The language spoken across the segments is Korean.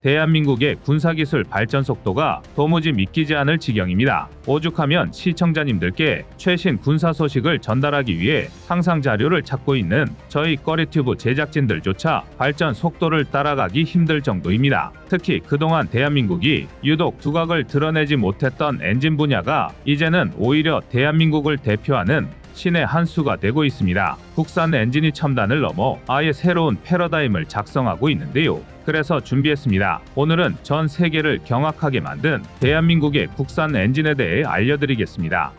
대한민국의 군사기술 발전 속도가 도무지 믿기지 않을 지경입니다. 오죽하면 시청자님들께 최신 군사 소식을 전달하기 위해 항상 자료를 찾고 있는 저희 꺼리튜브 제작진들조차 발전 속도를 따라가기 힘들 정도입니다. 특히 그동안 대한민국이 유독 두각을 드러내지 못했던 엔진 분야가 이제는 오히려 대한민국을 대표하는 신의 한 수가 되고 있습니다. 국산 엔진이 첨단을 넘어 아예 새로운 패러다임을 작성하고 있는데요. 그래서 준비했습니다. 오늘은 전 세계를 경악하게 만든 대한민국의 국산 엔진에 대해 알려드리겠습니다.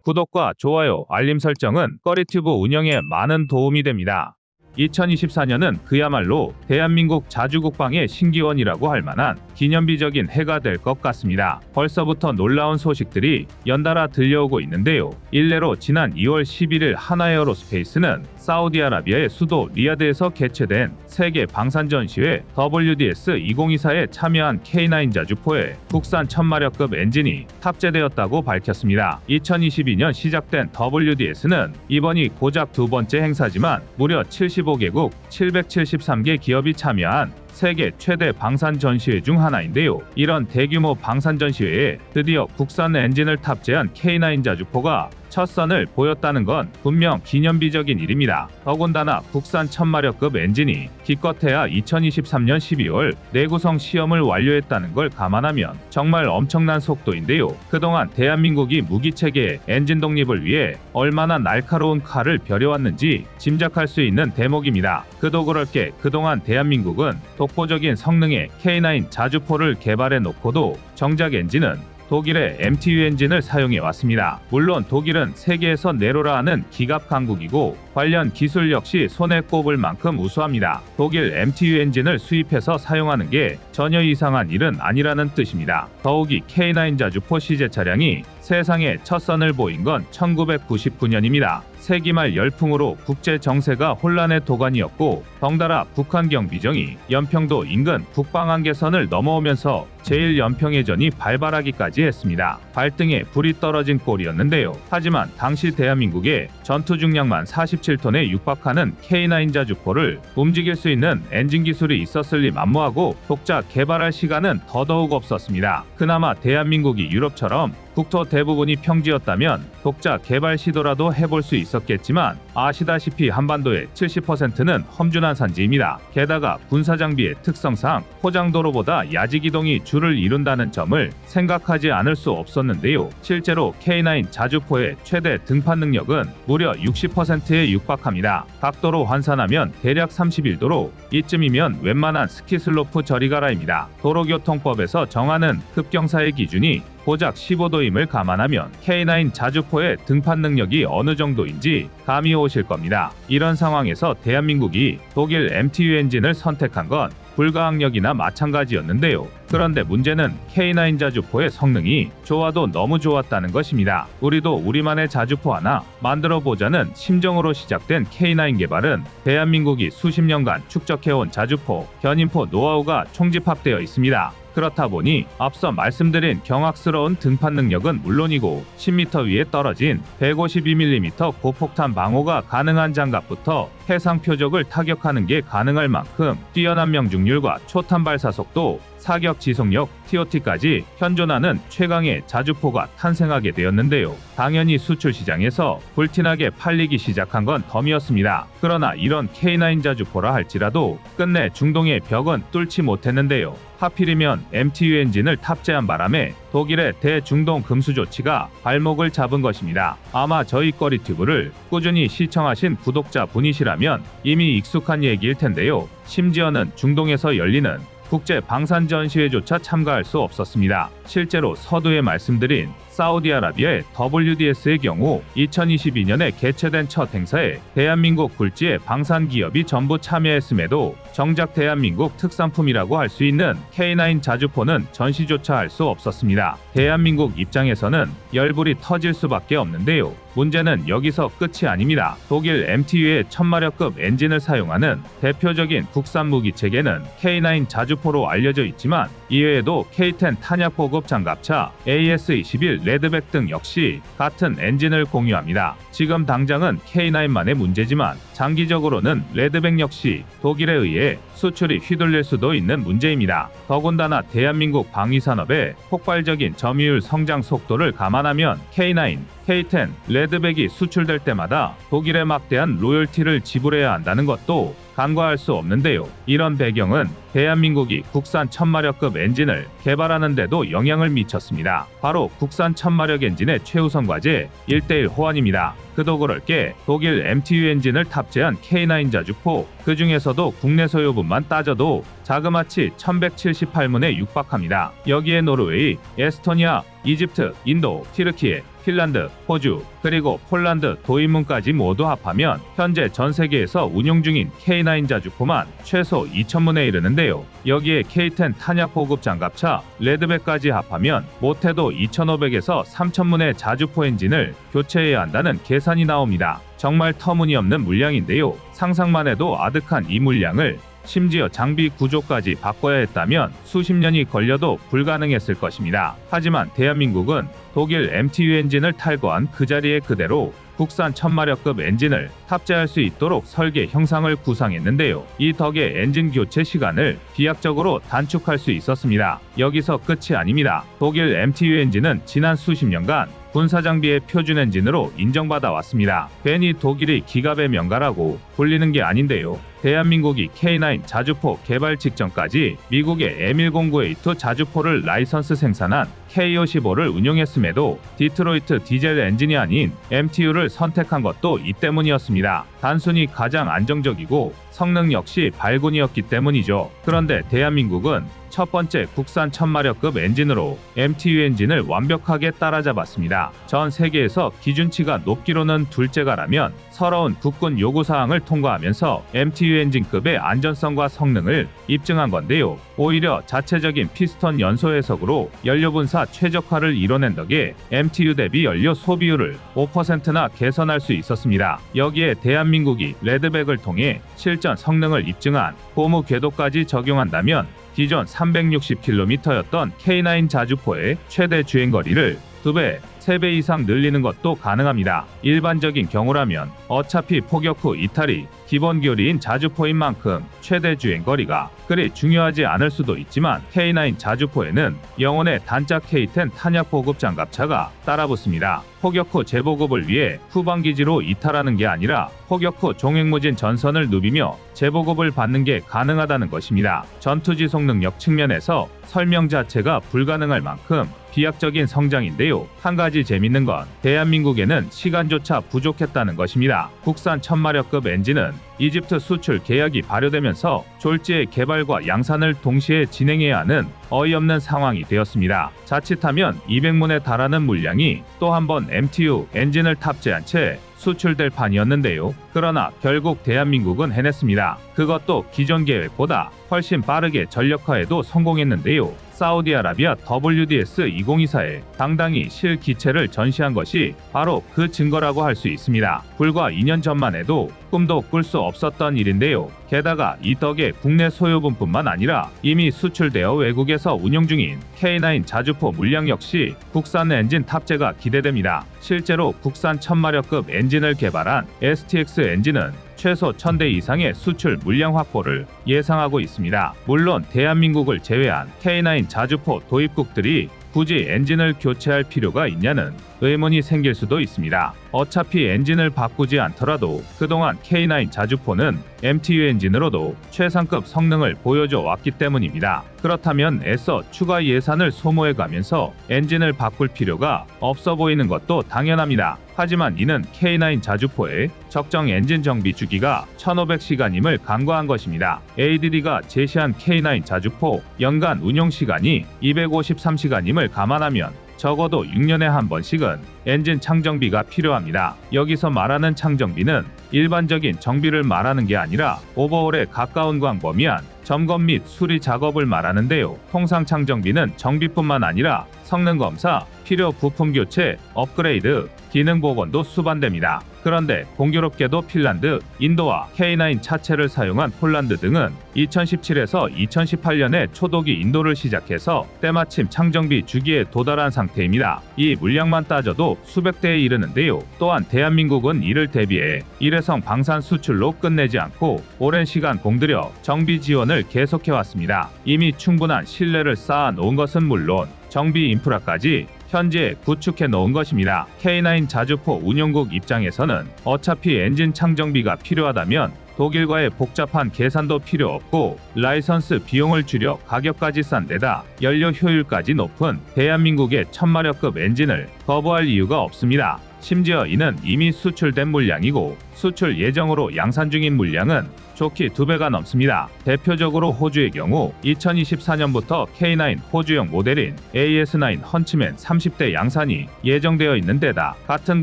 구독과 좋아요, 알림 설정은 꺼리튜브 운영에 많은 도움이 됩니다. 2024년은 그야말로 대한민국 자주국방의 신기원이라고 할 만한 기념비적인 해가 될 것 같습니다. 벌써부터 놀라운 소식들이 연달아 들려오고 있는데요. 일례로 지난 2월 11일 하나에어로스페이스는 사우디아라비아의 수도 리야드에서 개최된 세계 방산전시회 WDS2024에 참여한 K9 자주포에 국산 1000마력급 엔진이 탑재되었다고 밝혔습니다. 2022년 시작된 WDS는 이번이 고작 두 번째 행사지만 무려 75개국 773개 기업이 참여한 세계 최대 방산 전시회 중 하나인데요. 이런 대규모 방산 전시회에 드디어 국산 엔진을 탑재한 K9 자주포가 첫 선을 보였다는 건 분명 기념비적인 일입니다. 더군다나 국산 1000마력급 엔진이 기껏해야 2023년 12월 내구성 시험을 완료했다는 걸 감안하면 정말 엄청난 속도인데요. 그동안 대한민국이 무기체계의 엔진 독립을 위해 얼마나 날카로운 칼을 벼려왔는지 짐작할 수 있는 대목입니다. 그도 그럴 게 그동안 대한민국은 독보적인 성능의 K9 자주포를 개발해 놓고도 정작 엔진은 독일의 MTU 엔진을 사용해 왔습니다. 물론 독일은 세계에서 내로라 하는 기갑 강국이고 관련 기술 역시 손에 꼽을 만큼 우수합니다. 독일 MTU 엔진을 수입해서 사용하는 게 전혀 이상한 일은 아니라는 뜻입니다. 더욱이 K9 자주포 시제 차량이 세상에 첫 선을 보인 건 1999년입니다. 세기 말 열풍으로 국제 정세가 혼란의 도가니였고 덩달아 북한 경비정이 연평도 인근 북방한계선을 넘어오면서 제1연평해전이 발발하기까지 했습니다. 발등에 불이 떨어진 꼴이었는데요. 하지만 당시 대한민국의 전투 중량만 47톤에 육박하는 K9 자주포를 움직일 수 있는 엔진 기술이 있었을 리 만무하고 독자 개발할 시간은 더더욱 없었습니다. 그나마 대한민국이 유럽처럼 국토 대부분이 평지였다면 독자 개발 시도라도 해볼 수 있었겠지만 아시다시피 한반도의 70%는 험준한 산지입니다. 게다가 군사장비의 특성상 포장도로보다 야지기동이 주를 이룬다는 점을 생각하지 않을 수 없었는데요. 실제로 K9 자주포의 최대 등판 능력은 무려 60%에 육박합니다. 각도로 환산하면 대략 31도로 이쯤이면 웬만한 스키슬로프 저리가라입니다. 도로교통법에서 정하는 급경사의 기준이 고작 15도임을 감안하면 K9 자주포의 등판 능력이 어느 정도인지 감이 오실 겁니다. 이런 상황에서 대한민국이 독일 MTU 엔진을 선택한 건 불가항력이나 마찬가지였는데요. 그런데 문제는 K9 자주포의 성능이 좋아도 너무 좋았다는 것입니다. 우리도 우리만의 자주포 하나 만들어 보자는 심정으로 시작된 K9 개발은 대한민국이 수십 년간 축적해온 자주포, 견인포 노하우가 총집합되어 있습니다. 그렇다 보니 앞서 말씀드린 경악스러운 등판 능력은 물론이고 10m 위에 떨어진 152mm 고폭탄 방호가 가능한 장갑부터 해상 표적을 타격하는 게 가능할 만큼 뛰어난 명중률과 초탄 발사 속도, 사격 지속력, TOT까지 현존하는 최강의 자주포가 탄생하게 되었는데요. 당연히 수출 시장에서 불티나게 팔리기 시작한 건 덤이었습니다. 그러나 이런 K9 자주포라 할지라도 끝내 중동의 벽은 뚫지 못했는데요. 하필이면 MTU 엔진을 탑재한 바람에 독일의 대중동 금수 조치가 발목을 잡은 것입니다. 아마 저희 꺼리튜브를 꾸준히 시청하신 구독자 분이시라면 이미 익숙한 얘기일 텐데요. 심지어는 중동에서 열리는 국제 방산 전시회조차 참가할 수 없었습니다. 실제로 서두에 말씀드린 사우디아라비아의 WDS의 경우 2022년에 개최된 첫 행사에 대한민국 굴지의 방산 기업이 전부 참여했음에도 정작 대한민국 특산품이라고 할 수 있는 K9 자주포는 전시조차 할 수 없었습니다. 대한민국 입장에서는 열불이 터질 수밖에 없는데요. 문제는 여기서 끝이 아닙니다. 독일 MTU의 1000마력급 엔진을 사용하는 대표적인 국산 무기 체계는 K9 자주포로 알려져 있지만 이외에도 K10 탄약 보급 장갑차, AS-21 레드백 등 역시 같은 엔진을 공유합니다. 지금 당장은 K9만의 문제지만 장기적으로는 레드백 역시 독일에 의해 수출이 휘둘릴 수도 있는 문제입니다. 더군다나 대한민국 방위산업의 폭발적인 점유율 성장 속도를 감안하면 K9, K10, 레드백이 수출될 때마다 독일에 막대한 로열티를 지불해야 한다는 것도 간과할 수 없는데요. 이런 배경은 대한민국이 국산 1000마력급 엔진을 개발하는 데도 영향을 미쳤습니다. 바로 국산 1000마력 엔진의 최우선 과제 1:1 호환입니다. 그도 그럴 게 독일 MTU 엔진을 탑재한 K9 자주포, 그 중에서도 국내 소요분만 따져도 자그마치 1178문에 육박합니다. 여기에 노르웨이, 에스토니아, 이집트, 인도, 튀르키예, 핀란드, 호주, 그리고 폴란드 도입문까지 모두 합하면 현재 전 세계에서 운용 중인 K9 자주포만 최소 2000문에 이르는데요. 여기에 K10 탄약 보급 장갑차, 레드백까지 합하면 못해도 2500에서 3000문의 자주포 엔진을 교체해야 한다는 계산이 나옵니다. 정말 터무니없는 물량인데요. 상상만 해도 아득한 이 물량을 심지어 장비 구조까지 바꿔야 했다면 수십 년이 걸려도 불가능했을 것입니다. 하지만 대한민국은 독일 MTU 엔진을 탈거한 그 자리에 그대로 국산 1000마력급 엔진을 탑재할 수 있도록 설계 형상을 구상했는데요. 이 덕에 엔진 교체 시간을 비약적으로 단축할 수 있었습니다. 여기서 끝이 아닙니다. 독일 MTU 엔진은 지난 수십 년간 군사장비의 표준 엔진으로 인정받아 왔습니다. 괜히 독일이 기갑의 명가라고 불리는 게 아닌데요. 대한민국이 K9 자주포 개발 직전까지 미국의 M1098 자주포를 라이선스 생산한 K55를 운용했음에도 디트로이트 디젤 엔진이 아닌 MTU를 선택한 것도 이 때문이었습니다. 단순히 가장 안정적이고 성능 역시 발군이었기 때문이죠. 그런데 대한민국은 첫 번째 국산 1000마력급 엔진으로 MTU 엔진을 완벽하게 따라잡았습니다. 전 세계에서 기준치가 높기로는 둘째가라면 서러운 국군 요구사항을 통과하면서 MTU 엔진급의 안전성과 성능을 입증한 건데요. 오히려 자체적인 피스톤 연소 해석으로 연료 분사 최적화를 이뤄낸 덕에 MTU 대비 연료 소비율을 5%나 개선할 수 있었습니다. 여기에 대한민국이 레드백을 통해 실전 성능을 입증한 고무 궤도까지 적용한다면 기존 360km였던 K9 자주포의 최대 주행거리를 2배, 3배 이상 늘리는 것도 가능합니다. 일반적인 경우라면 어차피 포격 후 이탈이 기본 교리인 자주포인 만큼 최대 주행거리가 그리 중요하지 않을 수도 있지만 K9 자주포에는 영혼의 단짝 K10 탄약 보급 장갑차가 따라붙습니다. 포격 후 재보급을 위해 후방기지로 이탈하는 게 아니라 포격 후 종횡무진 전선을 누비며 재보급을 받는 게 가능하다는 것입니다. 전투지속 능력 측면에서 설명 자체가 불가능할 만큼 비약적인 성장인데요. 한 가지 재밌는 건 대한민국에는 시간조차 부족했다는 것입니다. 국산 1000마력급 엔진은 이집트 수출 계약이 발효되면서 졸지의 개발과 양산을 동시에 진행해야 하는 어이없는 상황이 되었습니다. 자칫하면 200문에 달하는 물량이 또 한 번 MTU 엔진을 탑재한 채 수출될 판이었는데요. 그러나 결국 대한민국은 해냈습니다. 그것도 기존 계획보다 훨씬 빠르게 전력화에도 성공했는데요. 사우디아라비아 WDS-2024에 당당히 실기체를 전시한 것이 바로 그 증거라고 할 수 있습니다. 불과 2년 전만 해도 꿈도 꿀 수 없었던 일인데요. 게다가 이 덕에 국내 소요분뿐만 아니라 이미 수출되어 외국에서 운용 중인 K9 자주포 물량 역시 국산 엔진 탑재가 기대됩니다. 실제로 국산 1000마력급 엔진을 개발한 STX 엔진은 최소 1000대 이상의 수출 물량 확보를 예상하고 있습니다. 물론 대한민국을 제외한 K9 자주포 도입국들이 굳이 엔진을 교체할 필요가 있냐는 의문이 생길 수도 있습니다. 어차피 엔진을 바꾸지 않더라도 그동안 K9 자주포는 MTU 엔진으로도 최상급 성능을 보여줘 왔기 때문입니다. 그렇다면 애써 추가 예산을 소모해가면서 엔진을 바꿀 필요가 없어 보이는 것도 당연합니다. 하지만 이는 K9 자주포의 적정 엔진 정비 주기가 1500시간임을 간과한 것입니다. ADD가 제시한 K9 자주포 연간 운용 시간이 253시간임을 감안하면 적어도 6년에 한 번씩은 엔진 창정비가 필요합니다. 여기서 말하는 창정비는 일반적인 정비를 말하는 게 아니라 오버홀에 가까운 광범위한 점검 및 수리 작업을 말하는데요. 통상 창정비는 정비뿐만 아니라 성능 검사, 필요 부품 교체, 업그레이드, 기능 복원도 수반됩니다. 그런데 공교롭게도 핀란드, 인도와 K9 차체를 사용한 폴란드 등은 2017에서 2018년에 초도기 인도를 시작해서 때마침 창정비 주기에 도달한 상태입니다. 이 물량만 따져도 수백 대에 이르는데요. 또한 대한민국은 이를 대비해 일회성 방산 수출로 끝내지 않고 오랜 시간 공들여 정비 지원을 계속해왔습니다. 이미 충분한 신뢰를 쌓아 놓은 것은 물론 정비 인프라까지 현재 구축해 놓은 것입니다. K9 자주포 운용국 입장에서는 어차피 엔진 창정비가 필요하다면 독일과의 복잡한 계산도 필요 없고 라이선스 비용을 줄여 가격까지 싼 데다 연료 효율까지 높은 대한민국의 1000마력급 엔진을 거부할 이유가 없습니다. 심지어 이는 이미 수출된 물량이고 수출 예정으로 양산 중인 물량은 좋게 2배가 넘습니다. 대표적으로 호주의 경우 2024년부터 K9 호주형 모델인 AS9 헌츠맨 30대 양산이 예정되어 있는 데다 같은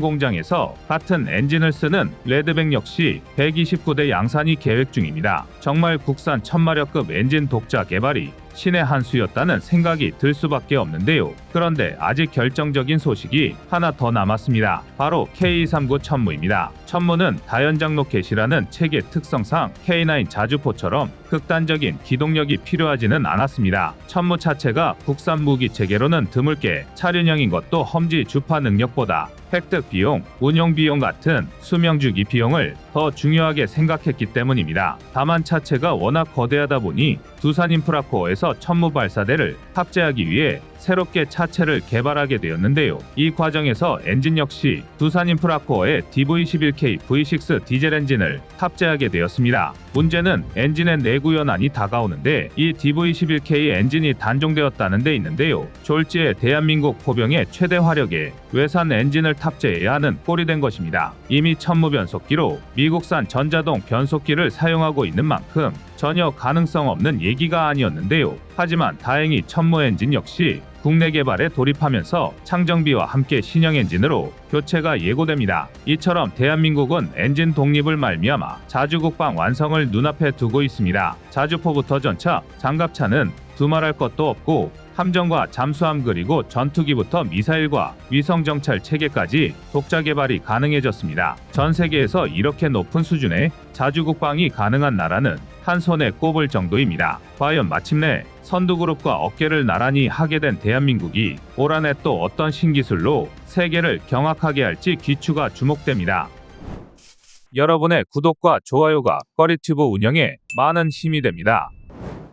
공장에서 같은 엔진을 쓰는 레드백 역시 129대 양산이 계획 중입니다. 정말 국산 1000마력급 엔진 독자 개발이 신의 한 수였다는 생각이 들 수밖에 없는데요. 그런데 아직 결정적인 소식이 하나 더 남았습니다. 바로 K239 천무입니다. 천무는 다연장 로켓이라는 체계 특성상 K9 자주포처럼 극단적인 기동력이 필요하지는 않았습니다. 천무 자체가 국산 무기 체계로는 드물게 차륜형인 것도 험지 주파 능력보다 획득 비용, 운용 비용 같은 수명주기 비용을 더 중요하게 생각했기 때문입니다. 다만 차체가 워낙 거대하다 보니 두산 인프라코어에서 천무 발사대를 탑재하기 위해 새롭게 차체를 개발하게 되었는데요. 이 과정에서 엔진 역시 두산 인프라코어의 DV11K V6 디젤 엔진을 탑재하게 되었습니다. 문제는 엔진의 내구연한이 다가오는데 이 DV11K 엔진이 단종되었다는 데 있는데요. 졸지에 대한민국 포병의 최대 화력에 외산 엔진을 탑재해야 하는 꼴이 된 것입니다. 이미 천무 변속기로 미국산 전자동 변속기를 사용하고 있는 만큼 전혀 가능성 없는 얘기가 아니었는데요. 하지만 다행히 천무 엔진 역시 국내 개발에 돌입하면서 창정비와 함께 신형 엔진으로 교체가 예고됩니다. 이처럼 대한민국은 엔진 독립을 말미암아 자주국방 완성을 눈앞에 두고 있습니다. 자주포부터 전차, 장갑차는 두말할 것도 없고 함정과 잠수함 그리고 전투기부터 미사일과 위성 정찰 체계까지 독자 개발이 가능해졌습니다. 전 세계에서 이렇게 높은 수준의 자주국방이 가능한 나라는 한 손에 꼽을 정도입니다. 과연 마침내 선두그룹과 어깨를 나란히 하게 된 대한민국이 올 한해 또 어떤 신기술로 세계를 경악하게 할지 귀추가 주목됩니다. 여러분의 구독과 좋아요가 꺼리튜브 운영에 많은 힘이 됩니다.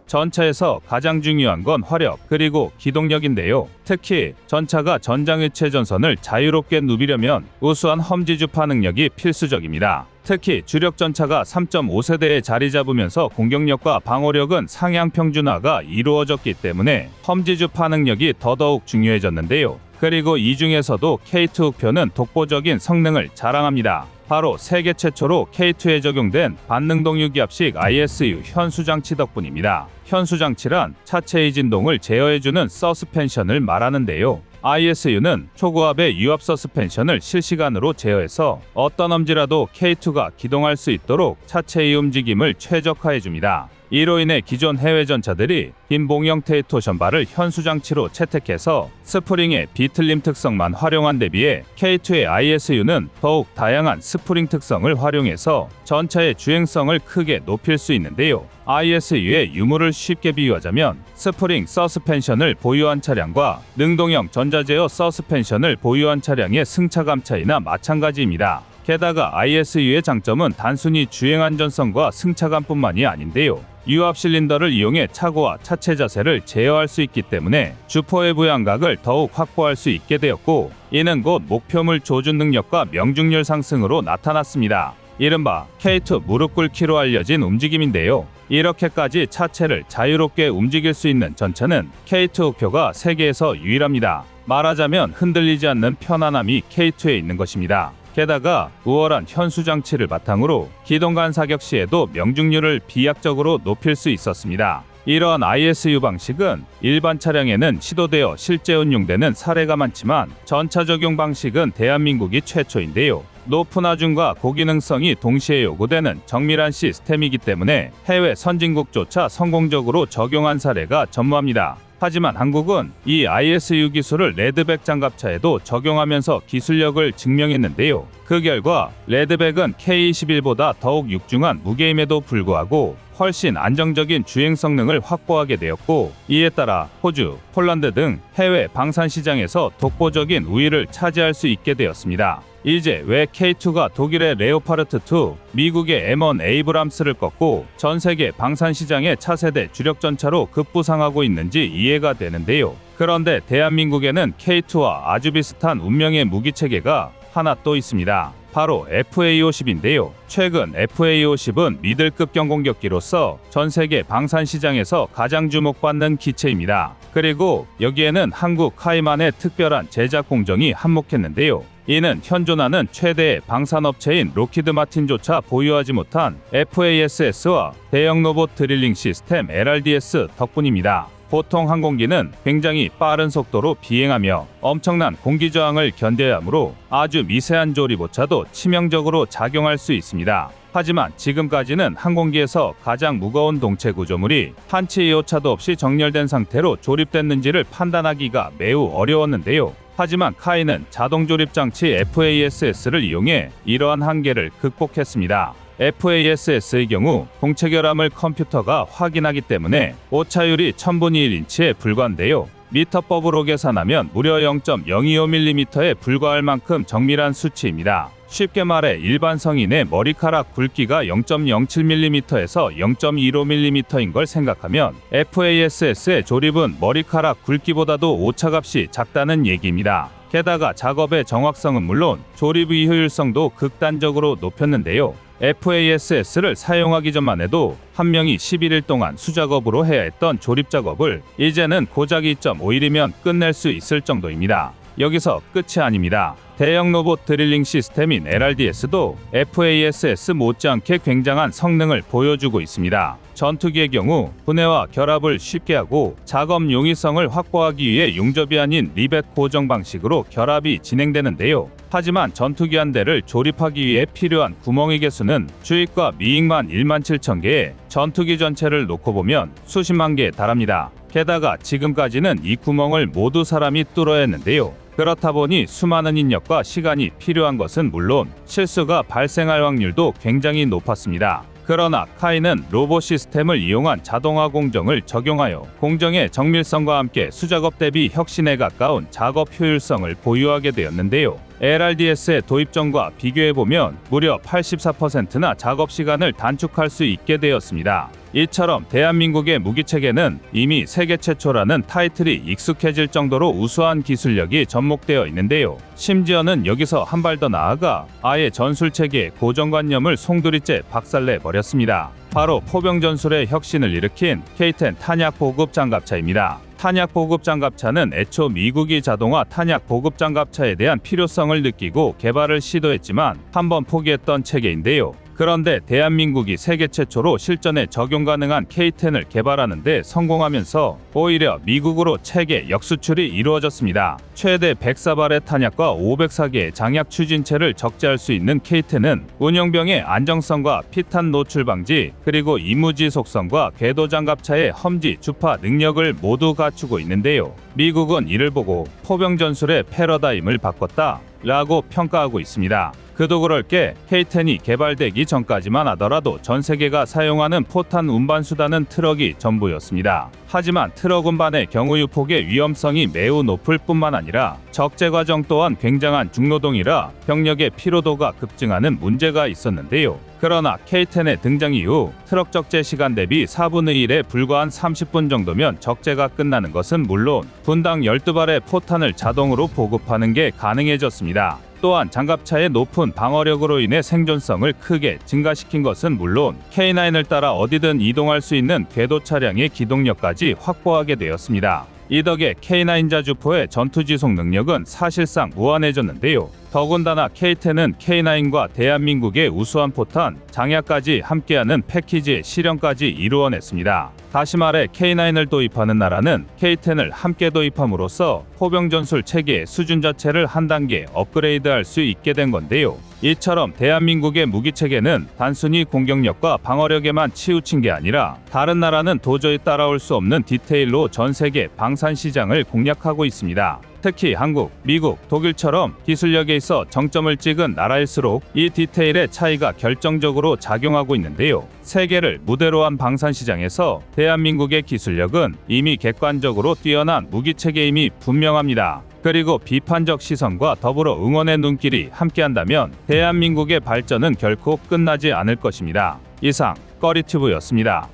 전차에서 가장 중요한 건 화력 그리고 기동력인데요. 특히 전차가 전장유체 전선을 자유롭게 누비려면 우수한 험지주파 능력이 필수적입니다. 특히 주력 전차가 3.5세대에 자리 잡으면서 공격력과 방어력은 상향 평준화가 이루어졌기 때문에 험지주파 능력이 더더욱 중요해졌는데요. 그리고 이 중에서도 K2 흑표는 독보적인 성능을 자랑합니다. 바로 세계 최초로 K2에 적용된 반능동 유기압식 ISU 현수장치 덕분입니다. 현수장치란 차체의 진동을 제어해주는 서스펜션을 말하는데요. ISU는 초고압의 유압 서스펜션을 실시간으로 제어해서 어떤 험지라도 K2가 기동할 수 있도록 차체의 움직임을 최적화해줍니다. 이로 인해 기존 해외 전차들이 긴 봉 형태의 토션바를 현수장치로 채택해서 스프링의 비틀림 특성만 활용한 데 비해 K2의 ISU는 더욱 다양한 스프링 특성을 활용해서 전차의 주행성을 크게 높일 수 있는데요. ISU의 유무를 쉽게 비유하자면 스프링 서스펜션을 보유한 차량과 능동형 전자제어 서스펜션을 보유한 차량의 승차감 차이나 마찬가지입니다. 게다가 ISU의 장점은 단순히 주행 안전성과 승차감뿐만이 아닌데요. 유압 실린더를 이용해 차고와 차체 자세를 제어할 수 있기 때문에 주포의 부양각을 더욱 확보할 수 있게 되었고, 이는 곧 목표물 조준 능력과 명중률 상승으로 나타났습니다. 이른바 K2 무릎 꿇기로 알려진 움직임인데요. 이렇게까지 차체를 자유롭게 움직일 수 있는 전차는 K2 흑표가 세계에서 유일합니다. 말하자면 흔들리지 않는 편안함이 K2에 있는 것입니다. 게다가 우월한 현수장치를 바탕으로 기동간 사격 시에도 명중률을 비약적으로 높일 수 있었습니다. 이러한 ISU 방식은 일반 차량에는 시도되어 실제 운용되는 사례가 많지만 전차 적용 방식은 대한민국이 최초인데요. 높은 하중과 고기능성이 동시에 요구되는 정밀한 시스템이기 때문에 해외 선진국조차 성공적으로 적용한 사례가 전무합니다. 하지만 한국은 이 ISU 기술을 레드백 장갑차에도 적용하면서 기술력을 증명했는데요. 그 결과 레드백은 K21보다 더욱 육중한 무게임에도 불구하고 훨씬 안정적인 주행 성능을 확보하게 되었고, 이에 따라 호주, 폴란드 등 해외 방산 시장에서 독보적인 우위를 차지할 수 있게 되었습니다. 이제 왜 K2가 독일의 레오파르트2, 미국의 M1 에이브람스를 꺾고 전 세계 방산 시장의 차세대 주력 전차로 급부상하고 있는지 이해가 되는데요. 그런데 대한민국에는 K2와 아주 비슷한 운명의 무기 체계가 하나 또 있습니다. 바로 FA-50인데요. 최근 FA-50은 미들급 경공격기로서 전 세계 방산 시장에서 가장 주목받는 기체입니다. 그리고 여기에는 한국 카이만의 특별한 제작 공정이 한몫했는데요. 이는 현존하는 최대의 방산업체인 로키드 마틴조차 보유하지 못한 FASS와 대형 로봇 드릴링 시스템 LRDS 덕분입니다. 보통 항공기는 굉장히 빠른 속도로 비행하며 엄청난 공기 저항을 견뎌야 하므로 아주 미세한 조리보차도 치명적으로 작용할 수 있습니다. 하지만 지금까지는 항공기에서 가장 무거운 동체 구조물이 한치의 오차도 없이 정렬된 상태로 조립됐는지를 판단하기가 매우 어려웠는데요. 하지만 카이는 자동 조립 장치 FASS를 이용해 이러한 한계를 극복했습니다. FASS의 경우 동체 결함을 컴퓨터가 확인하기 때문에 오차율이 1000분의 1인치에 불과한데요. 미터법으로 계산하면 무려 0.025mm에 불과할 만큼 정밀한 수치입니다. 쉽게 말해 일반 성인의 머리카락 굵기가 0.07mm에서 0.15mm인 걸 생각하면 FASS의 조립은 머리카락 굵기보다도 오차값이 작다는 얘기입니다. 게다가 작업의 정확성은 물론 조립의 효율성도 극단적으로 높였는데요. FASS를 사용하기 전만 해도 한 명이 11일 동안 수작업으로 해야 했던 조립 작업을 이제는 고작 2.5일이면 끝낼 수 있을 정도입니다. 여기서 끝이 아닙니다. 대형 로봇 드릴링 시스템인 LRDS도 FASS 못지않게 굉장한 성능을 보여주고 있습니다. 전투기의 경우 분해와 결합을 쉽게 하고 작업 용이성을 확보하기 위해 용접이 아닌 리벳 고정 방식으로 결합이 진행되는데요. 하지만 전투기 한 대를 조립하기 위해 필요한 구멍의 개수는 주익과 미익만 17,000개에 전투기 전체를 놓고 보면 수십만 개에 달합니다. 게다가 지금까지는 이 구멍을 모두 사람이 뚫어야 했는데요. 그렇다 보니 수많은 인력과 시간이 필요한 것은 물론 실수가 발생할 확률도 굉장히 높았습니다. 그러나 카이는 로봇 시스템을 이용한 자동화 공정을 적용하여 공정의 정밀성과 함께 수작업 대비 혁신에 가까운 작업 효율성을 보유하게 되었는데요. LRDS의 도입 전과 비교해보면 무려 84%나 작업 시간을 단축할 수 있게 되었습니다. 이처럼 대한민국의 무기체계는 이미 세계 최초라는 타이틀이 익숙해질 정도로 우수한 기술력이 접목되어 있는데요. 심지어는 여기서 한 발 더 나아가 아예 전술체계의 고정관념을 송두리째 박살내버렸습니다. 바로 포병 전술의 혁신을 일으킨 K-10 탄약 보급 장갑차입니다. 탄약 보급 장갑차는 애초 미국이 자동화 탄약 보급 장갑차에 대한 필요성을 느끼고 개발을 시도했지만 한번 포기했던 체계인데요. 그런데 대한민국이 세계 최초로 실전에 적용 가능한 K-10을 개발하는 데 성공하면서 오히려 미국으로 체계 역수출이 이루어졌습니다. 최대 104발의 탄약과 504개의 장약 추진체를 적재할 수 있는 K-10은 운용병의 안정성과 피탄 노출 방지, 그리고 이무지 속성과 궤도 장갑차의 험지 주파 능력을 모두 갖추고 있는데요. 미국은 이를 보고 포병 전술의 패러다임을 바꿨다 라고 평가하고 있습니다. 그도 그럴 게 K-10이 개발되기 전까지만 하더라도 전 세계가 사용하는 포탄 운반 수단은 트럭이 전부였습니다. 하지만 트럭 운반의 경우 유폭의 위험성이 매우 높을 뿐만 아니라 적재 과정 또한 굉장한 중노동이라 병력의 피로도가 급증하는 문제가 있었는데요. 그러나 K-10의 등장 이후 트럭 적재 시간 대비 4분의 1에 불과한 30분 정도면 적재가 끝나는 것은 물론 분당 12발의 포탄을 자동으로 보급하는 게 가능해졌습니다. 또한 장갑차의 높은 방어력으로 인해 생존성을 크게 증가시킨 것은 물론 K9을 따라 어디든 이동할 수 있는 궤도 차량의 기동력까지 확보하게 되었습니다. 이 덕에 K9 자주포의 전투지속 능력은 사실상 무한해졌는데요. 더군다나 K-10은 K9과 대한민국의 우수한 포탄, 장약까지 함께하는 패키지의 실현까지 이루어냈습니다. 다시 말해 K9을 도입하는 나라는 K10을 함께 도입함으로써 포병 전술 체계의 수준 자체를 한 단계 업그레이드할 수 있게 된 건데요. 이처럼 대한민국의 무기 체계는 단순히 공격력과 방어력에만 치우친 게 아니라 다른 나라는 도저히 따라올 수 없는 디테일로 전 세계 방산 시장을 공략하고 있습니다. 특히 한국, 미국, 독일처럼 기술력에 있어 정점을 찍은 나라일수록 이 디테일의 차이가 결정적으로 작용하고 있는데요. 세계를 무대로 한 방산 시장에서 대한민국의 기술력은 이미 객관적으로 뛰어난 무기 체계임이 분명합니다. 그리고 비판적 시선과 더불어 응원의 눈길이 함께한다면 대한민국의 발전은 결코 끝나지 않을 것입니다. 이상 꺼리튜브였습니다.